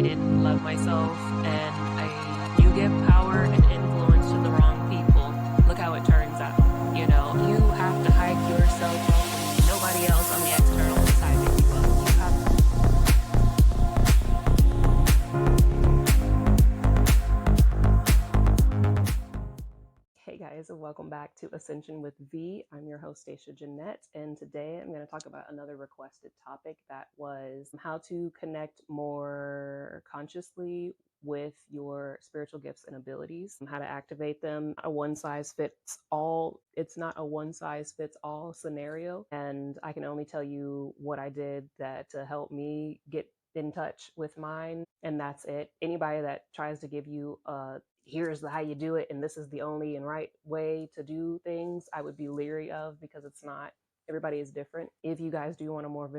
didn't love myself, and you give power and influence to the wrong people. Look how it turns out. You know, you have to hype yourself up, and nobody else on the external is hyping you up. Hey guys, and welcome back to Ascension with V. I'm your host, Stashia Jeanette, and today I'm going to talk about another requested topic that was how to connect more consciously with your spiritual gifts and abilities, how to activate them. A one size fits all. It's not a one size fits all scenario, and I can only tell you what I did that to help me get in touch with mine, and that's it. Anybody that tries to give you here's how you do it and this is the only and right way to do things, I would be leery of, because it's not. Everybody is different. If you guys do want a more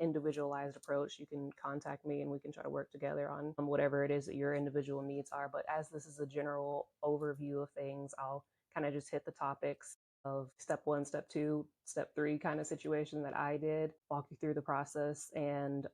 individualized approach, you can contact me and we can try to work together on whatever it is that your individual needs are. But as this is a general overview of things, I'll kind of just hit the topics of step 1, step 2, step 3 kind of situation that I did, walk you through the process, and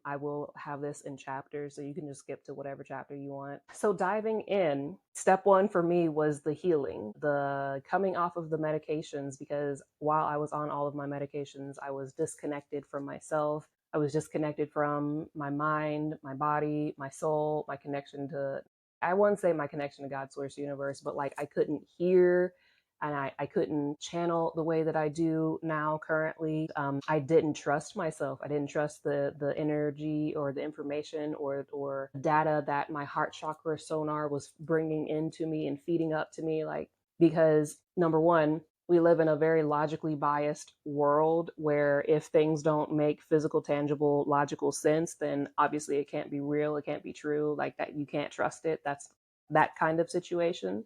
I will have this in chapters, so you can just skip to whatever chapter you want. So diving in, step 1 for me was the healing, the coming off of the medications, because while I was on all of my medications, I was disconnected from myself. I was disconnected from my mind, my body, my soul, my connection to, I wouldn't say my connection to God, source, universe, but like I couldn't hear and I couldn't channel the way that I do now currently. I didn't trust myself. I didn't trust the energy or the information or data that my heart chakra sonar was bringing into me and feeding up to me. Like, because number one, we live in a very logically biased world where if things don't make physical, tangible, logical sense, then obviously it can't be real. It can't be true. Like that, you can't trust it. That's that kind of situation.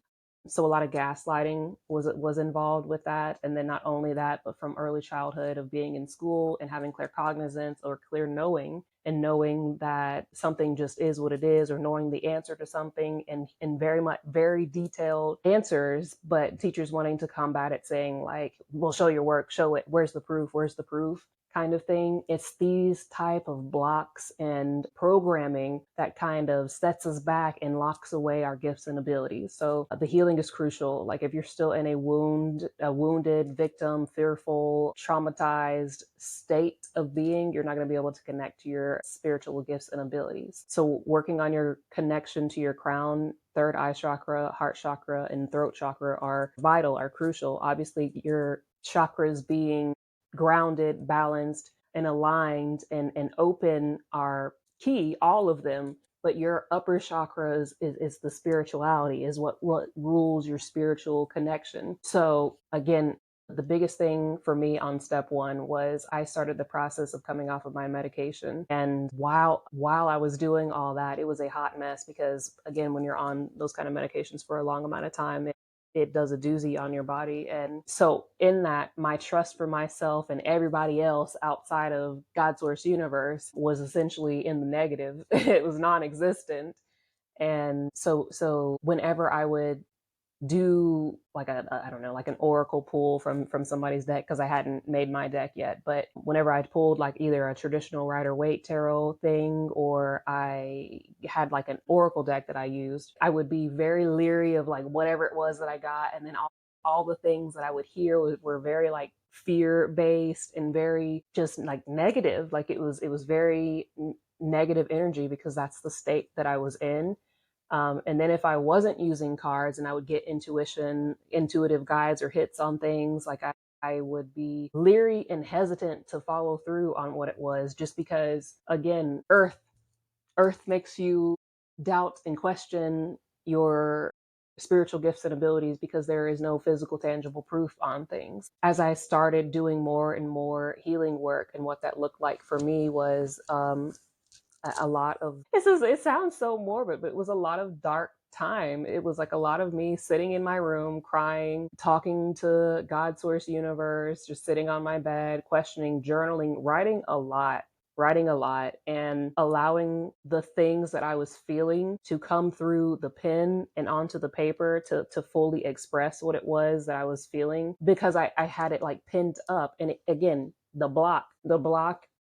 So a lot of gaslighting was involved with that. And then not only that, but from early childhood of being in school and having clear cognizance or clear knowing, and knowing that something just is what it is, or knowing the answer to something, and very detailed answers, but teachers wanting to combat it, saying like, well, show your work, show it. Where's the proof? Kind of thing. It's these type of blocks and programming that kind of sets us back and locks away our gifts and abilities. So the healing is crucial. Like if you're still in a wounded, victim, fearful, traumatized state of being, you're not going to be able to connect to your spiritual gifts and abilities. So working on your connection to your crown, third eye chakra, heart chakra, and throat chakra are vital, are crucial. Obviously, your chakras being grounded, balanced, and aligned and open are key, all of them. But your upper chakras is the spirituality, is what rules your spiritual connection. So again, the biggest thing for me on step 1 was I started the process of coming off of my medication. And while I was doing all that, it was a hot mess, because again, when you're on those kind of medications for a long amount of time, it does a doozy on your body. And so in that, my trust for myself and everybody else outside of God, source, universe was essentially in the negative. It was non-existent. And so whenever I would do like I don't know, like an oracle pull from somebody's deck, because I hadn't made my deck yet, but whenever I pulled like either a traditional Rider-Waite tarot thing, or I had like an oracle deck that I used, I would be very leery of like whatever it was that I got. And then all the things that I would hear were very like fear-based and very just like negative. Like it was very negative energy, because that's the state that I was in. And then if I wasn't using cards and I would get intuitive guides or hits on things, like I would be leery and hesitant to follow through on what it was, just because, again, earth makes you doubt and question your spiritual gifts and abilities, because there is no physical, tangible proof on things. As I started doing more and more healing work, and what that looked like for me was a lot of, it sounds so morbid, but it was a lot of dark time. It was like a lot of me sitting in my room, crying, talking to God, source, universe, just sitting on my bed, questioning, journaling, writing a lot, and allowing the things that I was feeling to come through the pen and onto the paper to fully express what it was that I was feeling, because I had it like pinned up. And again, the block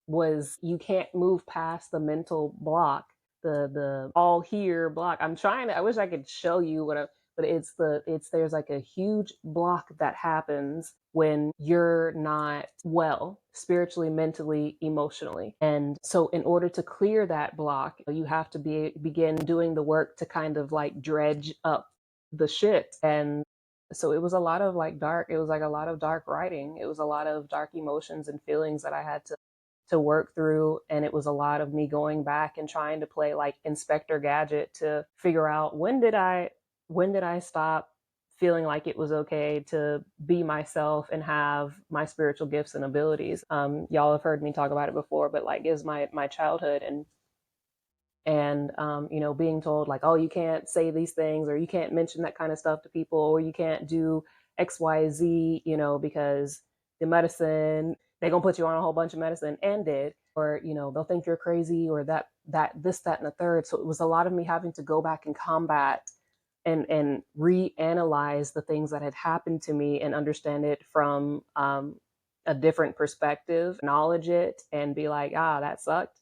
was, you can't move past the mental block the all here block. I wish I could show you but there's like a huge block that happens when you're not well spiritually, mentally, emotionally. And so in order to clear that block, you have to begin doing the work to kind of like dredge up the shit. And so it was a lot of like it was like a lot of dark writing. It was a lot of dark emotions and feelings that I had to work through. And it was a lot of me going back and trying to play like Inspector Gadget to figure out when did I stop feeling like it was okay to be myself and have my spiritual gifts and abilities. Y'all have heard me talk about it before, but like is my childhood and being told like, oh, you can't say these things, or you can't mention that kind of stuff to people, or you can't do XYZ, because the medicine, they're gonna put you on a whole bunch of medicine, and did, or they'll think you're crazy, or that this, that, and the third. So it was a lot of me having to go back and combat and reanalyze the things that had happened to me and understand it from a different perspective, acknowledge it, and be like, that sucked,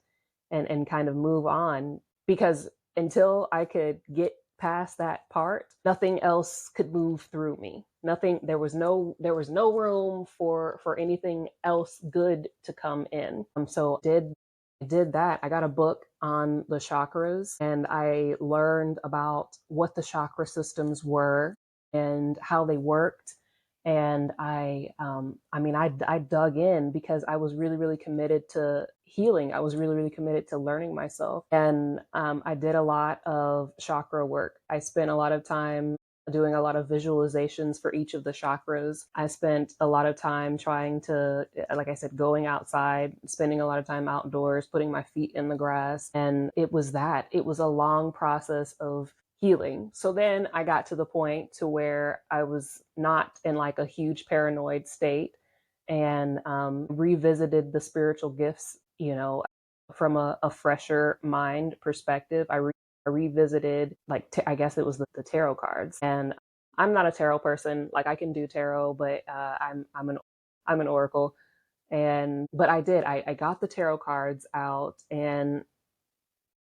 and kind of move on. Because until I could get past that part, nothing else could move through me. Nothing. There was no room for anything else good to come in. So did that. I got a book on the chakras, and I learned about what the chakra systems were and how they worked. And I dug in because I was really, really committed to healing. I was really, really committed to learning myself. And I did a lot of chakra work. I spent a lot of time doing a lot of visualizations for each of the chakras. I spent a lot of time trying to, like I said, going outside, spending a lot of time outdoors, putting my feet in the grass. And it was a long process of healing. So then I got to the point to where I was not in like a huge paranoid state, and revisited the spiritual gifts, from a fresher mind perspective. I revisited, like, I guess it was the tarot cards. And I'm not a tarot person. Like, I can do tarot, but I'm an oracle. But I got the tarot cards out, and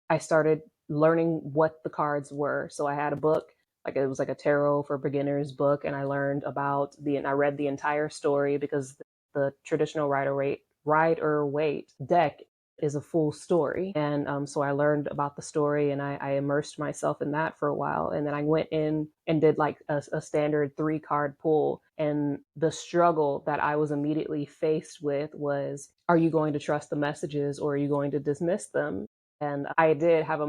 I started learning what the cards were. So I had a book, like it was like a tarot for beginners book, and I learned about and I read the entire story, because the traditional Rider-Waite deck is a full story. And so I learned about the story, and I immersed myself in that for a while. And then I went in and did like a standard 3-card pull. And the struggle that I was immediately faced with was, are you going to trust the messages, or are you going to dismiss them? And I did have a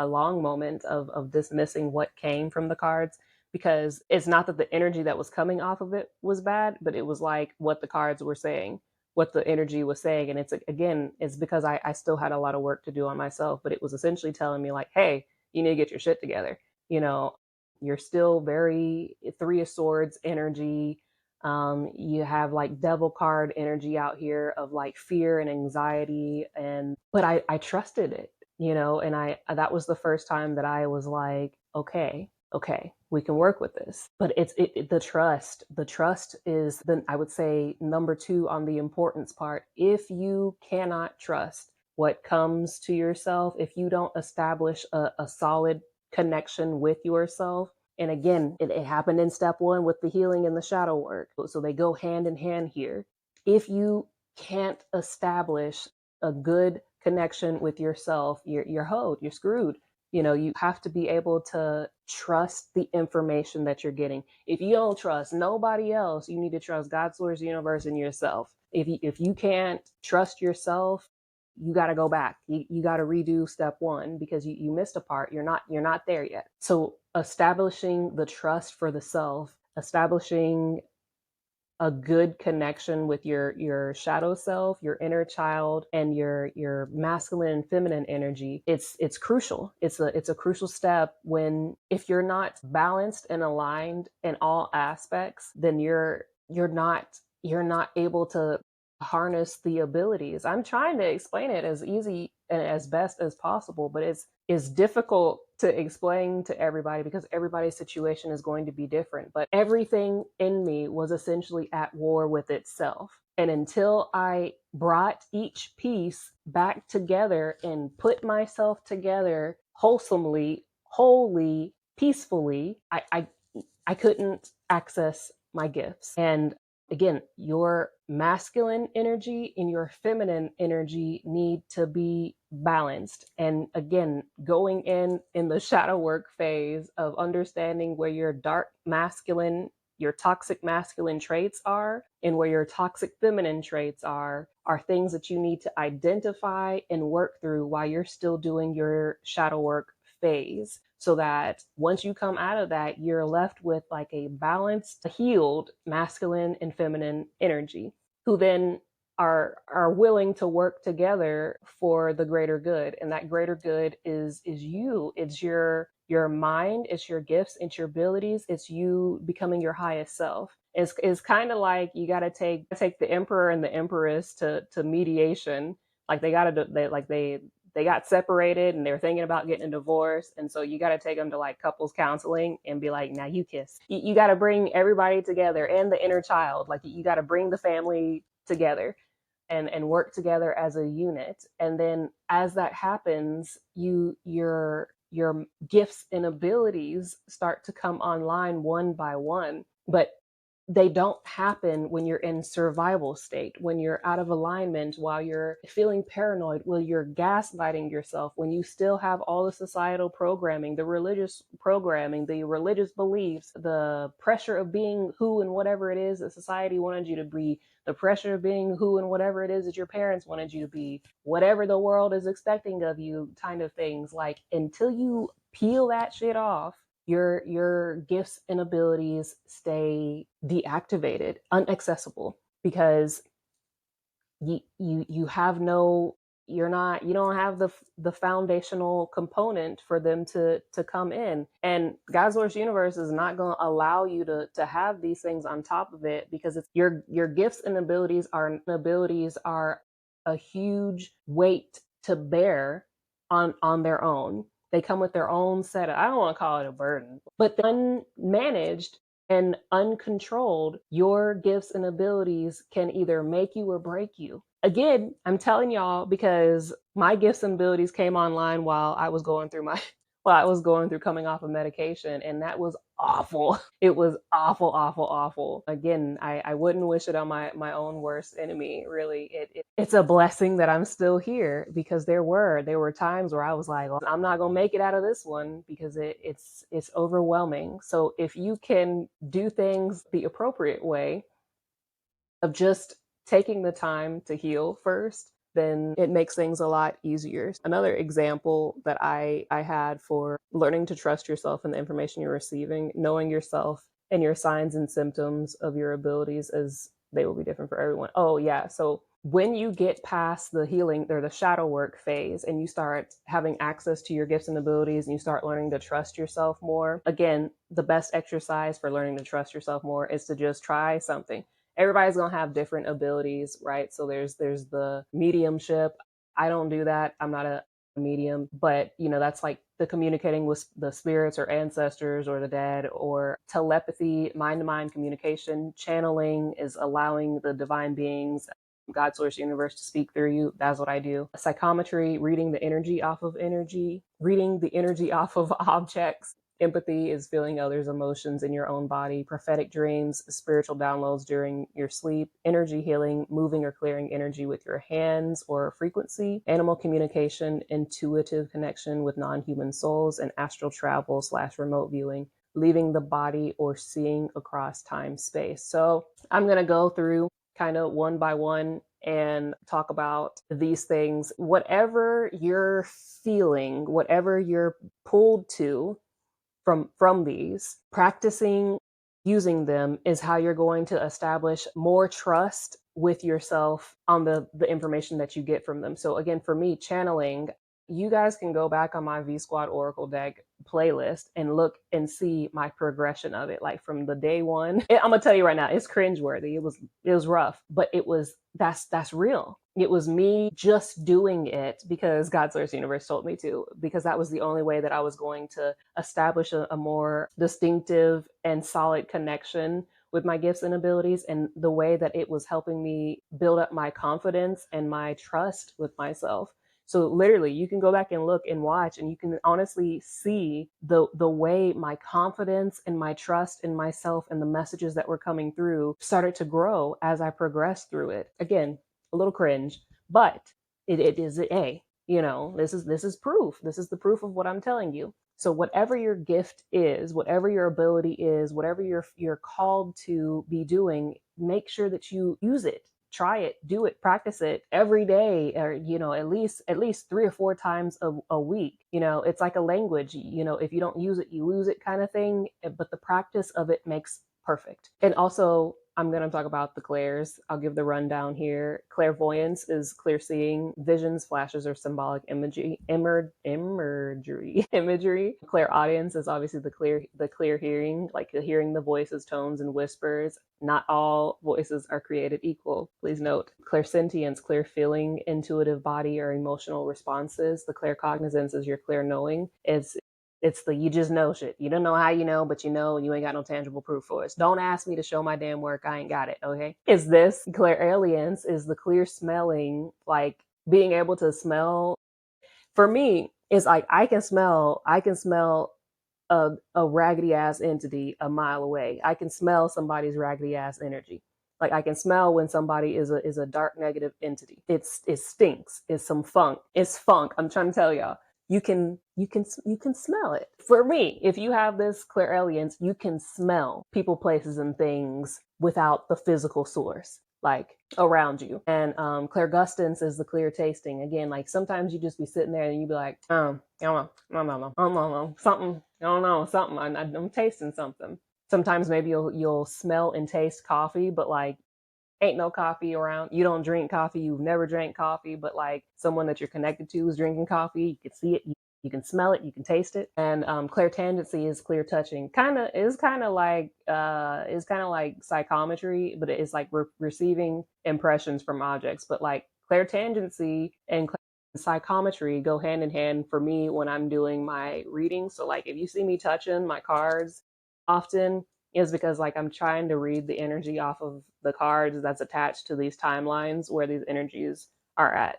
long moment of dismissing what came from the cards, because it's not that the energy that was coming off of it was bad, but it was like what the cards were saying, what the energy was saying. And it's because I still had a lot of work to do on myself, but it was essentially telling me like, hey, you need to get your shit together. You're still very 3 of Swords energy. You have like devil card energy out here of like fear and anxiety. But I trusted it, and that was the first time that I was like, okay, we can work with this. But the trust is then, I would say, number 2 on the importance part. If you cannot trust what comes to yourself, if you don't establish a solid connection with yourself. And again, it happened in step 1 with the healing and the shadow work. So they go hand in hand here. If you can't establish a good connection with yourself, you're hoed, you're screwed. You have to be able to trust the information that you're getting. If you don't trust nobody else, you need to trust God, source, universe, and yourself. If you can't trust yourself, you got to go back. You got to redo step 1, because you missed a part. You're not there yet. So establishing the trust for the self, establishing a good connection with your shadow self, your inner child, and your masculine and feminine energy. It's crucial. It's a crucial step. If you're not balanced and aligned in all aspects, then you're not able to harness the abilities. I'm trying to explain it as easy and as best as possible, but it's difficult to explain to everybody, because everybody's situation is going to be different. But everything in me was essentially at war with itself. And until I brought each piece back together and put myself together wholesomely, wholly, peacefully, I couldn't access my gifts. And again, your masculine energy and your feminine energy need to be balanced. And again, going in the shadow work phase of understanding where your dark masculine, your toxic masculine traits are, and where your toxic feminine traits are things that you need to identify and work through while you're still doing your shadow work phase, so that once you come out of that, you're left with like a balanced, healed masculine and feminine energy, who then are willing to work together for the greater good. And that greater good is you. It's your mind, it's your gifts, it's your abilities, it's you becoming your highest self. It's kind of like you got to take the emperor and the empress to mediation. Like they got separated and they're thinking about getting a divorce. And so you got to take them to like couples counseling and be like, now you kiss. You got to bring everybody together and the inner child. Like you got to bring the family together and work together as a unit. And then as that happens, your gifts and abilities start to come online one by one. But they don't happen when you're in survival state, when you're out of alignment, while you're feeling paranoid, while you're gaslighting yourself, when you still have all the societal programming, the religious programming, the religious beliefs, the pressure of being who and whatever it is that society wanted you to be, the pressure of being who and whatever it is that your parents wanted you to be, whatever the world is expecting of you, kind of things. Like, until you peel that shit off, your gifts and abilities stay deactivated, inaccessible, because you have no, you don't have the foundational component for them to come in. And God's Source Universe is not going to allow you to have these things on top of it, because it's your gifts and abilities are a huge weight to bear on their own. They come with their own set of, I don't want to call it a burden, but unmanaged and uncontrolled, your gifts and abilities can either make you or break you. Again, I'm telling y'all because my gifts and abilities came online while I was going through coming off of medication, and that was awful. It was awful, awful, awful. Again, I wouldn't wish it on my own worst enemy. Really, it's a blessing that I'm still here, because there were times where I was like, well, I'm not gonna make it out of this one, because it's overwhelming. So if you can do things the appropriate way of just taking the time to heal first, then it makes things a lot easier. Another example that I had for learning to trust yourself and the information you're receiving, knowing yourself and your signs and symptoms of your abilities, as they will be different for everyone. Oh yeah, so when you get past the healing or the shadow work phase and you start having access to your gifts and abilities and you start learning to trust yourself more, again, the best exercise for learning to trust yourself more is to just try something. Everybody's gonna have different abilities, right? So there's the mediumship. I don't do that. I'm not a medium, but that's like the communicating with the spirits or ancestors or the dead, or telepathy, mind-to-mind communication. Channeling is allowing the divine beings, God, Source, Universe, to speak through you. That's what I do. Psychometry, reading the energy off of objects. Empathy is feeling others' emotions in your own body. Prophetic dreams, spiritual downloads during your sleep. Energy healing, moving or clearing energy with your hands or frequency. Animal communication, intuitive connection with non-human souls. And astral travel / remote viewing, leaving the body or seeing across time space. So I'm going to go through kind of one by one and talk about these things. Whatever you're feeling, whatever you're pulled to from these, practicing using them is how you're going to establish more trust with yourself on the information that you get from them. So again, for me, channeling, you guys can go back on my V Squad Oracle deck playlist and look and see my progression of it. Like from the day one, I'm gonna tell you right now, it's cringeworthy. It was rough, but that's real. It was me just doing it because God's Source Universe told me to, because that was the only way that I was going to establish a more distinctive and solid connection with my gifts and abilities, and the way that it was helping me build up my confidence and my trust with myself. So literally, you can go back and look and watch, and you can honestly see the way my confidence and my trust in myself and the messages that were coming through started to grow as I progressed through it. Again, a little cringe, but it is this is proof. This is the proof of what I'm telling you. So whatever your gift is, whatever your ability is, whatever you're called to be doing, make sure that you use it. Try it, do it, practice it every day, or at least 3 or 4 times a week. It's like a language. If you don't use it, you lose it, kind of thing. But the practice of it makes perfect. And also, I'm going to talk about the clairs. I'll give the rundown here. Clairvoyance is clear seeing, visions, flashes, or symbolic imagery. Clairaudience is obviously the clear hearing, like hearing the voices, tones, and whispers. Not all voices are created equal. Please note, clairsentience, clear feeling, intuitive body or emotional responses. The claircognizance is your clear knowing. It's the you just know shit. You don't know how you know, but you know, and you ain't got no tangible proof for it. So don't ask me to show my damn work. I ain't got it. Okay. Is this clairalience is the clear smelling, like being able to smell. For me, it's like I can smell a raggedy ass entity a mile away. I can smell somebody's raggedy ass energy. Like I can smell when somebody is a dark negative entity. It stinks. It's some funk. It's funk. I'm trying to tell y'all. You can smell it. For me, if you have this clairalience, you can smell people, places, and things without the physical source, like around you. And clairgustance is the clear tasting. Again, like sometimes you just be sitting there and you be like, I don't know, something, I don't know, something. I'm tasting something. Sometimes maybe you'll smell and taste coffee, but like ain't no coffee around. You don't drink coffee. You've never drank coffee, but like someone that you're connected to is drinking coffee. You can see it. You can smell it. You can taste it. And clairtangency is clear touching. Kind of like psychometry, but it's like receiving impressions from objects. But like clairtangency and psychometry go hand in hand for me when I'm doing my reading. So like if you see me touching my cards often, is because like I'm trying to read the energy off of the cards that's attached to these timelines where these energies are at.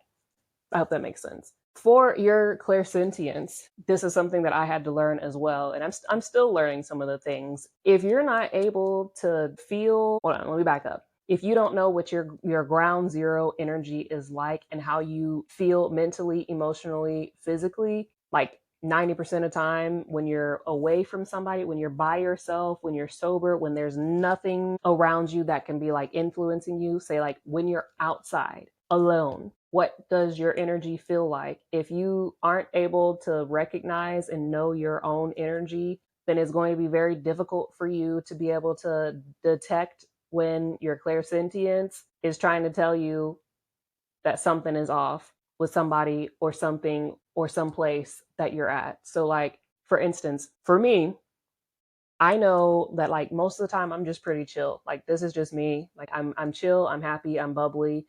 I hope that makes sense. For your clairsentience, this is something that I had to learn as well, and I'm still learning some of the things. If you're not able to feel, hold on, let me back up. If you don't know what your ground zero energy is like and how you feel mentally, emotionally, physically, like 90% of the time when you're away from somebody, when you're by yourself, when you're sober, when there's nothing around you that can be like influencing you, say like when you're outside alone, what does your energy feel like? If you aren't able to recognize and know your own energy, then it's going to be very difficult for you to be able to detect when your clairsentience is trying to tell you that something is off with somebody or something or someplace that you're at. So like, for instance, for me, I know that like most of the time I'm just pretty chill. Like this is just me. Like I'm chill, I'm happy, I'm bubbly.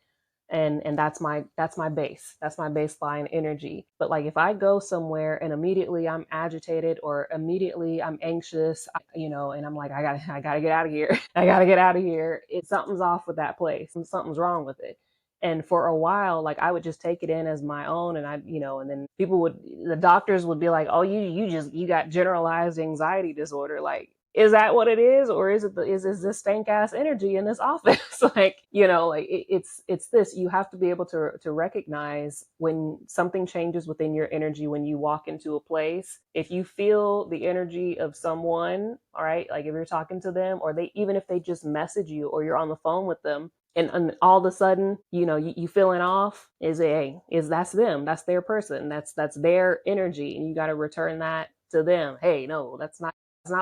And that's my base. That's my baseline energy. But like if I go somewhere and immediately I'm agitated or immediately I'm anxious, and I'm like, I gotta get out of here. I gotta get out of here. Something's off with that place. Something's wrong with it. And for a while, like I would just take it in as my own, and and then the doctors would be like, "Oh, you got generalized anxiety disorder." Like, is that what it is, or is this stank ass energy in this office? Like, it's this. You have to be able to recognize when something changes within your energy when you walk into a place. If you feel the energy of someone, all right, like if you're talking to them, or even if they just message you, or you're on the phone with them, and all of a sudden, you feeling off, that's them, that's their person, that's their energy, and you got to return that to them. Hey, no, that's not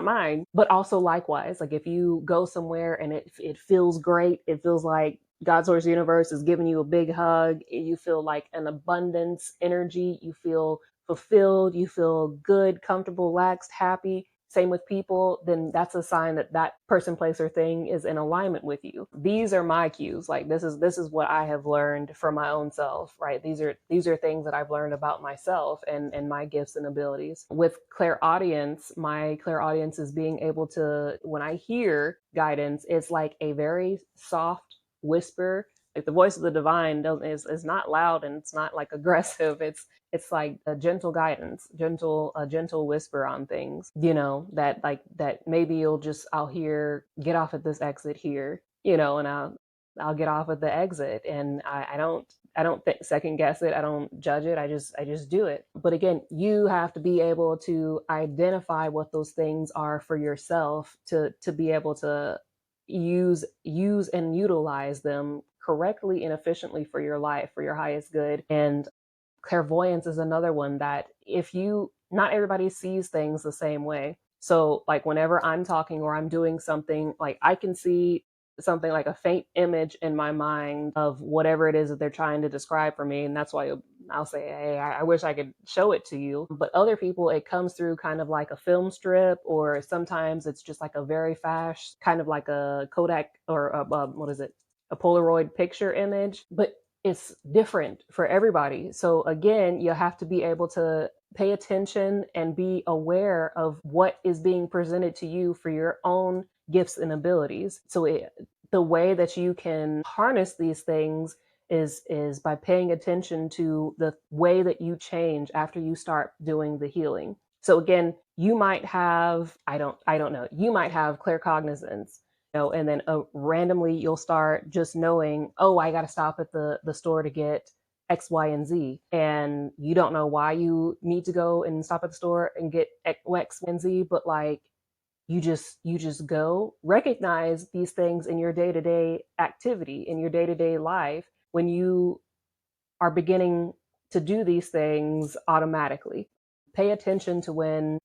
mine. But also likewise, like if you go somewhere and it feels great, it feels like God source universe is giving you a big hug, you feel like an abundance energy, you feel fulfilled, you feel good, comfortable, relaxed, happy. same with people, then that's a sign that that person, place, or thing is in alignment with you. These are my cues. Like this is what I have learned from my own self, right? These are things that I've learned about myself and my gifts and abilities. With clairaudience, my clairaudience is being able to, when I hear guidance, it's like a very soft whisper. Like the voice of the divine is not loud and it's not like aggressive. It's like a gentle guidance, a gentle whisper on things, that like that maybe I'll hear, get off at this exit here, and I'll get off at the exit, and I don't second guess it. I don't judge it. I just do it. But again, you have to be able to identify what those things are for yourself to be able to use and utilize them correctly and efficiently for your life, for your highest good. And clairvoyance is another one that not everybody sees things the same way. So like whenever I'm talking or I'm doing something, like I can see something like a faint image in my mind of whatever it is that they're trying to describe for me. And that's why I'll say, hey, I wish I could show it to you. But other people, it comes through kind of like a film strip, or sometimes it's just like a very fast, kind of like a Kodak or what is it? A Polaroid picture image. But it's different for everybody. So again, you have to be able to pay attention and be aware of what is being presented to you for your own gifts and abilities. So the way that you can harness these things is by paying attention to the way that you change after you start doing the healing. So again, you might have, I don't know, you might have claircognizance, and then randomly you'll start just knowing, oh, I got to stop at the store to get X, Y, and Z. And you don't know why you need to go and stop at the store and get X, Y, and Z, but like you just go. Recognize these things in your day-to-day activity, in your day-to-day life, when you are beginning to do these things automatically. Pay attention to when,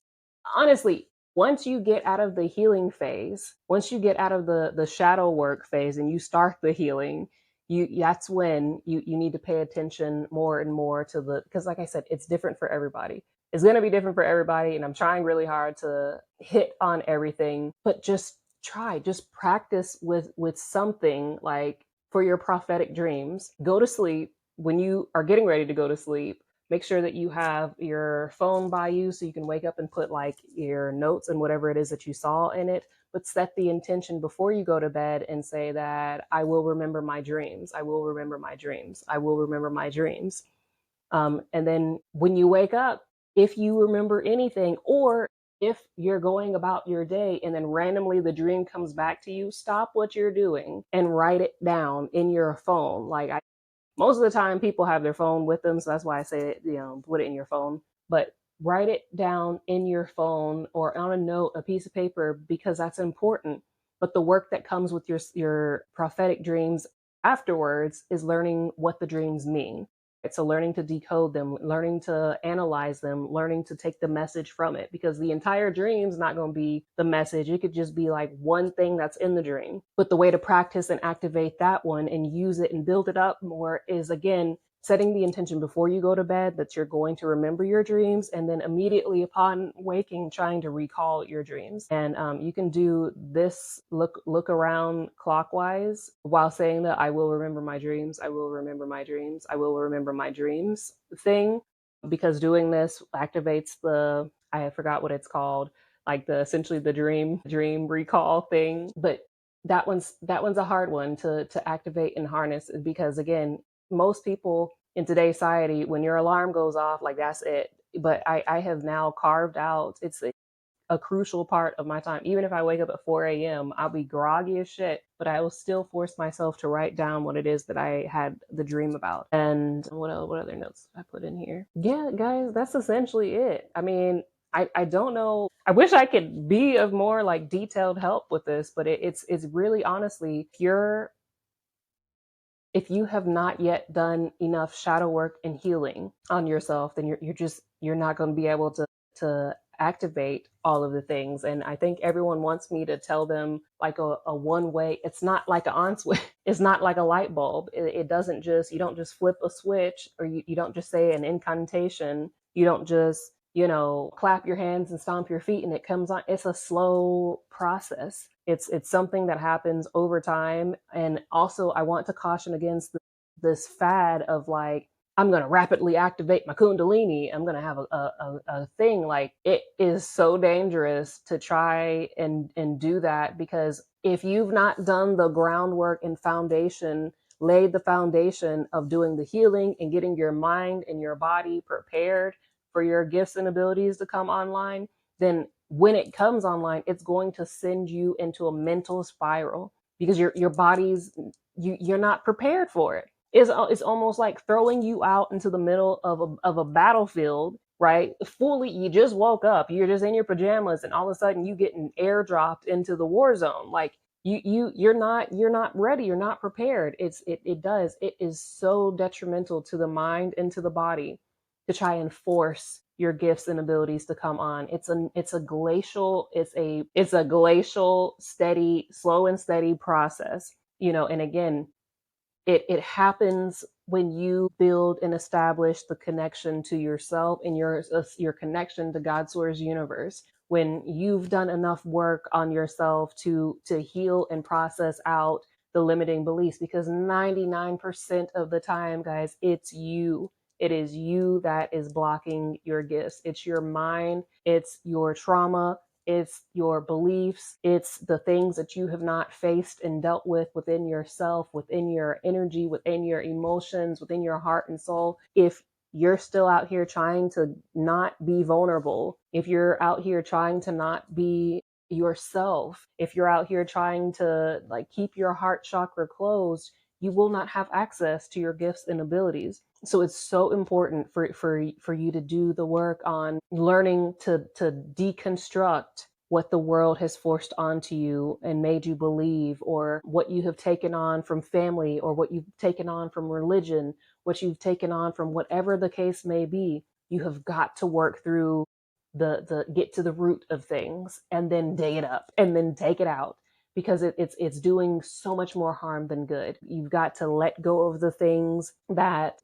honestly, once you get out of the healing phase, once you get out of the shadow work phase and you start the healing, that's when you need to pay attention more and more to because like I said, it's different for everybody. It's going to be different for everybody, and I'm trying really hard to hit on everything, but just practice with something. Like for your prophetic dreams, go to sleep. When you are getting ready to go to sleep, make sure that you have your phone by you so you can wake up and put like your notes and whatever it is that you saw in it. But set the intention before you go to bed and say that I will remember my dreams. I will remember my dreams. I will remember my dreams. And then when you wake up, if you remember anything, or if you're going about your day and then randomly the dream comes back to you, stop what you're doing and write it down in your phone. Most of the time people have their phone with them, so that's why I say, put it in your phone. But write it down in your phone or on a note, a piece of paper, because that's important. But the work that comes with your prophetic dreams afterwards is learning what the dreams mean. So learning to decode them, learning to analyze them, learning to take the message from it, because the entire dream is not going to be the message. It could just be like one thing that's in the dream. But the way to practice and activate that one and use it and build it up more is, again, setting the intention before you go to bed that you're going to remember your dreams, and then immediately upon waking, trying to recall your dreams. And you can do this, look around clockwise while saying that I will remember my dreams, I will remember my dreams, I will remember my dreams thing, because doing this activates I forgot what it's called, like essentially the dream recall thing. But that one's a hard one to activate and harness, because again, most people in today's society, when your alarm goes off, like that's it. But I have now carved out, it's a crucial part of my time. Even if I wake up at 4 a.m., I'll be groggy as shit, but I will still force myself to write down what it is that I had the dream about. And what other notes I put in here? Yeah, guys, that's essentially it. I mean, I don't know. I wish I could be of more like detailed help with this, but it's really, honestly, if you have not yet done enough shadow work and healing on yourself, then you're not going to be able to activate all of the things. And I think everyone wants me to tell them like a one way. It's not like an on switch. It's not like a light bulb. It doesn't just, you don't just flip a switch, or you don't just say an incantation. You don't just clap your hands and stomp your feet and it comes on. It's a slow process. It's something that happens over time. And also, I want to caution against this fad of like, I'm going to rapidly activate my kundalini. I'm going to have a thing. Like, it is so dangerous to try and do that, because if you've not done the groundwork and foundation, laid the foundation of doing the healing and getting your mind and your body prepared for your gifts and abilities to come online, then when it comes online, it's going to send you into a mental spiral, because your body's you're not prepared for it. It's almost like throwing you out into the middle of a battlefield, right? Fully, you just woke up, you're just in your pajamas, and all of a sudden you getting airdropped into the war zone. Like, you're not ready, you're not prepared. It is so detrimental to the mind and to the body to try and force your gifts and abilities to come on. It's a glacial, steady, slow and steady process. And again, it happens when you build and establish the connection to yourself and your connection to God's source universe. When you've done enough work on yourself to heal and process out the limiting beliefs, because 99% of the time, guys, it's you. It is you that is blocking your gifts. It's your mind, it's your trauma, it's your beliefs, it's the things that you have not faced and dealt with within yourself, within your energy, within your emotions, within your heart and soul. If you're still out here trying to not be vulnerable, if you're out here trying to not be yourself, if you're out here trying to like keep your heart chakra closed, you will not have access to your gifts and abilities. So it's so important for you to do the work on learning to deconstruct what the world has forced onto you and made you believe, or what you have taken on from family, or what you've taken on from religion, what you've taken on from whatever the case may be. You have got to work through the get to the root of things, and then dig it up and then take it out, because it's doing so much more harm than good. You've got to let go of the things that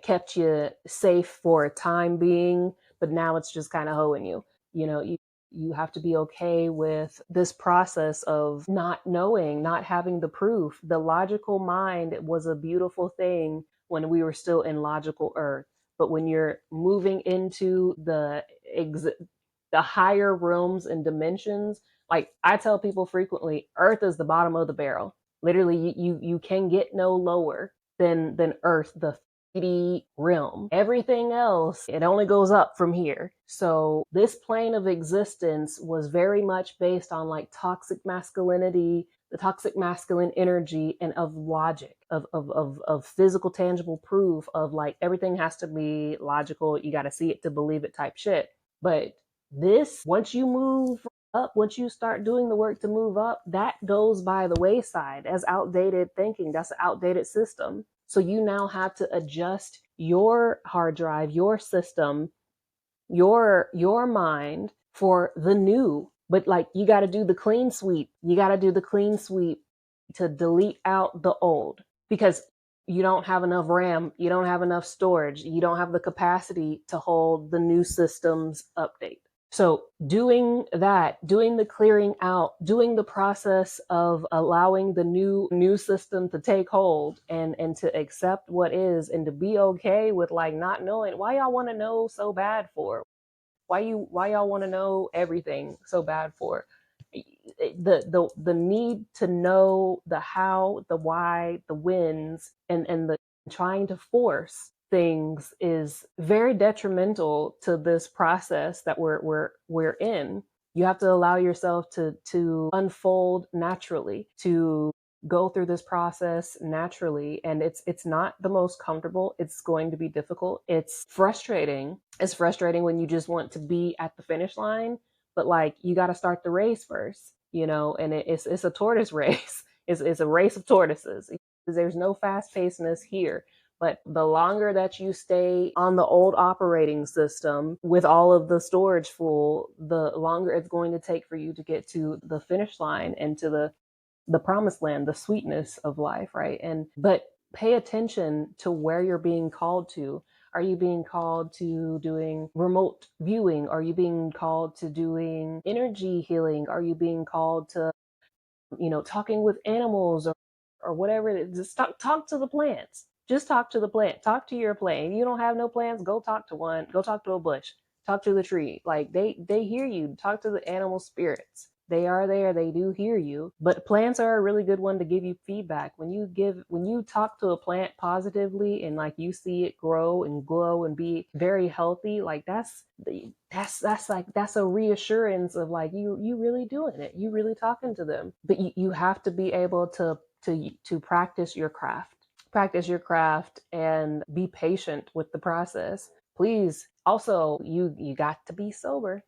kept you safe for a time being, but now it's just kind of hoeing you. You have to be okay with this process of not knowing, not having the proof. The logical mind was a beautiful thing when we were still in logical earth, but when you're moving into the higher realms and dimensions, like I tell people frequently, earth is the bottom of the barrel. Literally, you can get no lower than earth, the 3D realm. Everything else, it only goes up from here. So this plane of existence was very much based on like toxic masculinity, the toxic masculine energy, and of logic, of physical tangible proof, of like everything has to be logical, you got to see it to believe it type shit. But this, once you move up, once you start doing the work to move up, that goes by the wayside as outdated thinking. That's an outdated system. So you now have to adjust your hard drive, your system, your mind for the new. But like, you got to do the clean sweep. You got to do the clean sweep to delete out the old, because you don't have enough RAM, you don't have enough storage, you don't have the capacity to hold the new system's update. So doing that, doing the clearing out, doing the process of allowing the new system to take hold and to accept what is, and to be okay with like not knowing. Why y'all want to know so bad for? Why y'all want to know everything so bad for? The need to know the how, the why, the wins, and the trying to force things is very detrimental to this process that we're in. You have to allow yourself to unfold naturally, to go through this process naturally. And it's not the most comfortable. It's going to be difficult. It's frustrating. It's frustrating when you just want to be at the finish line, but like, you got to start the race first, and it's a tortoise race. It's a race of tortoises. There's no fast pacedness here. But the longer that you stay on the old operating system with all of the storage full, the longer it's going to take for you to get to the finish line and to the promised land, the sweetness of life, right? But pay attention to where you're being called to. Are you being called to doing remote viewing? Are you being called to doing energy healing? Are you being called to, talking with animals, or whatever it is? Just talk to the plants. Just talk to the plant. Talk to your plant. If you don't have no plants, go talk to one. Go talk to a bush. Talk to the tree. Like they hear you. Talk to the animal spirits. They are there. They do hear you. But plants are a really good one to give you feedback. When you talk to a plant positively, and like you see it grow and glow and be very healthy, like that's a reassurance of like you really doing it. You really talking to them. But you have to be able to practice your craft. Practice your craft and be patient with the process. Please, also, you got to be sober.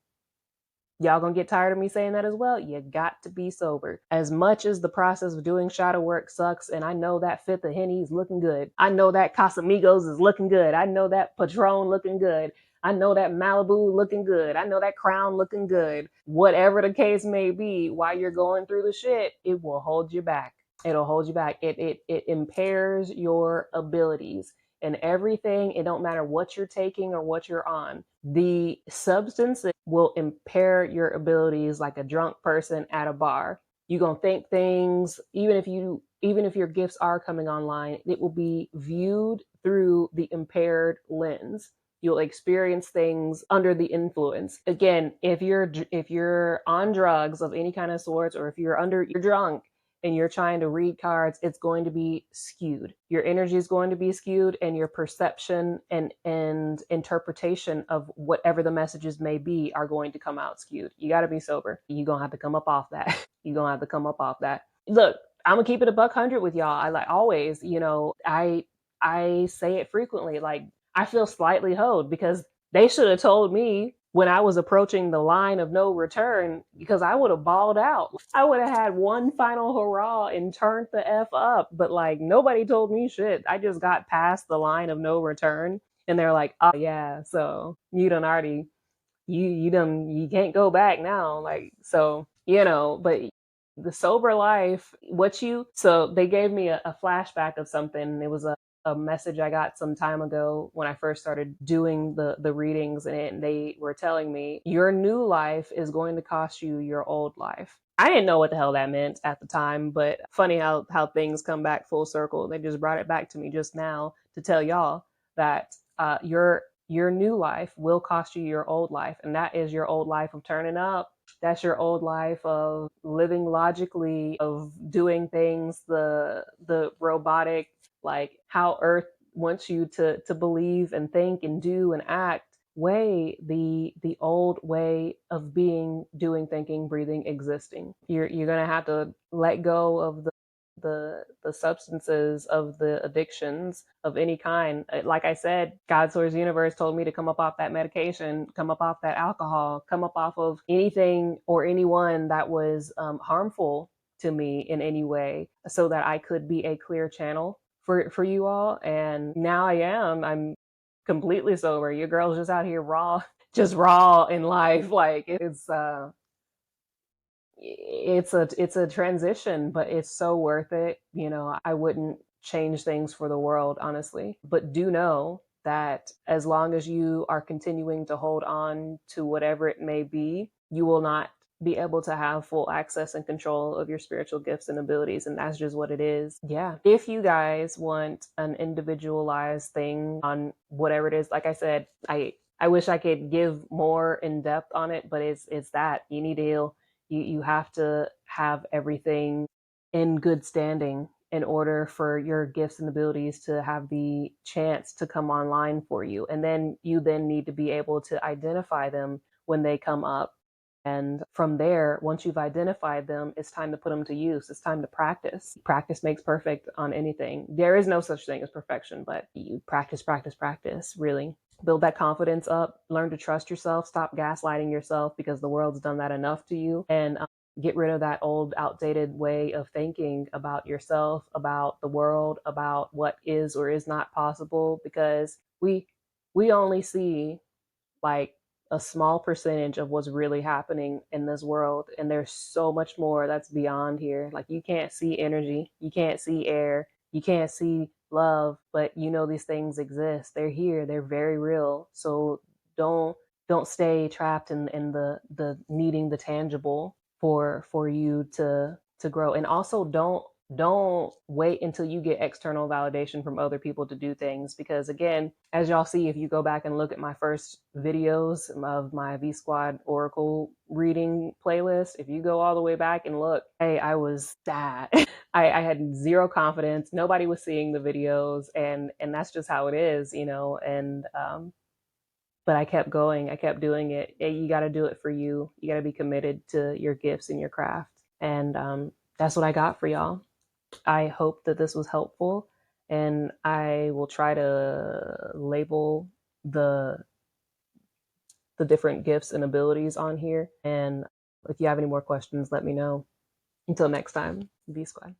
Y'all gonna get tired of me saying that as well. You got to be sober. As much as the process of doing shadow work sucks, and I know that fifth of Henny is looking good. I know that Casamigos is looking good. I know that Patron looking good. I know that Malibu looking good. I know that Crown looking good. Whatever the case may be, while you're going through the shit, it will hold you back. It'll hold you back. It impairs your abilities and everything. It don't matter what you're taking or what you're on. The substance will impair your abilities like a drunk person at a bar. You're gonna think things, even if your gifts are coming online, it will be viewed through the impaired lens. You'll experience things under the influence. Again, if you're on drugs of any kind of sorts, or if you're drunk and you're trying to read cards, it's going to be skewed. Your energy is going to be skewed, and your perception and interpretation of whatever the messages may be are going to come out skewed. You got to be sober. You're going to have to come up off that. You're going to have to come up off that. Look, I'm going to keep it a $100 with y'all. I like always, I say it frequently. Like, I feel slightly hoed because they should have told me when I was approaching the line of no return, because I would have balled out. I would have had one final hurrah and turned the F up. But like, nobody told me shit. I just got past the line of no return, and they're like, oh yeah, so you done already, you can't go back now. Like, so, but the sober life, so they gave me a flashback of something. It was a message I got some time ago when I first started doing the readings, and they were telling me your new life is going to cost you your old life. I didn't know what the hell that meant at the time, but funny how things come back full circle. They just brought it back to me just now to tell y'all that your new life will cost you your old life, and that is your old life of turning up. That's your old life of living logically, of doing things the robotic, like how Earth wants you to believe and think and do and act way, the old way of being, doing, thinking, breathing, existing. You're gonna have to let go of the substances, of the addictions of any kind. Like I said, God Source Universe told me to come up off that medication, come up off that alcohol, come up off of anything or anyone that was harmful to me in any way, so that I could be a clear channel for you all. And now I'm completely sober. Your girl's just out here raw, just raw in life. Like, it's a transition, but it's so worth it. I wouldn't change things for the world, honestly. But do know that as long as you are continuing to hold on to whatever it may be, you will not be able to have full access and control of your spiritual gifts and abilities. And that's just what it is. Yeah. If you guys want an individualized thing on whatever it is, like I said, I wish I could give more in depth on it, but it's that you need to heal. You have to have everything in good standing in order for your gifts and abilities to have the chance to come online for you. And then you need to be able to identify them when they come up. And from there, once you've identified them, it's time to put them to use. It's time to practice. Practice makes perfect on anything. There is no such thing as perfection, but you practice, really. Build that confidence up, learn to trust yourself, stop gaslighting yourself, because the world's done that enough to you, and get rid of that old outdated way of thinking about yourself, about the world, about what is or is not possible, because we only see like a small percentage of what's really happening in this world, and there's so much more that's beyond here. Like, you can't see energy, you can't see air, you can't see love, but you know these things exist. They're here. They're very real. So don't don't stay trapped in the needing the tangible for you to grow. And also don't wait until you get external validation from other people to do things, because again, as y'all see, if you go back and look at my first videos of my V Squad Oracle reading playlist, if you go all the way back and look, hey, I was sad. I had zero confidence. Nobody was seeing the videos, and that's just how it is, you know. And but I kept going. I kept doing it. You got to do it for you. You got to be committed to your gifts and your craft. And that's what I got for y'all. I hope that this was helpful, and I will try to label the the different gifts and abilities on here. And if you have any more questions, let me know. Until next time, V Squad.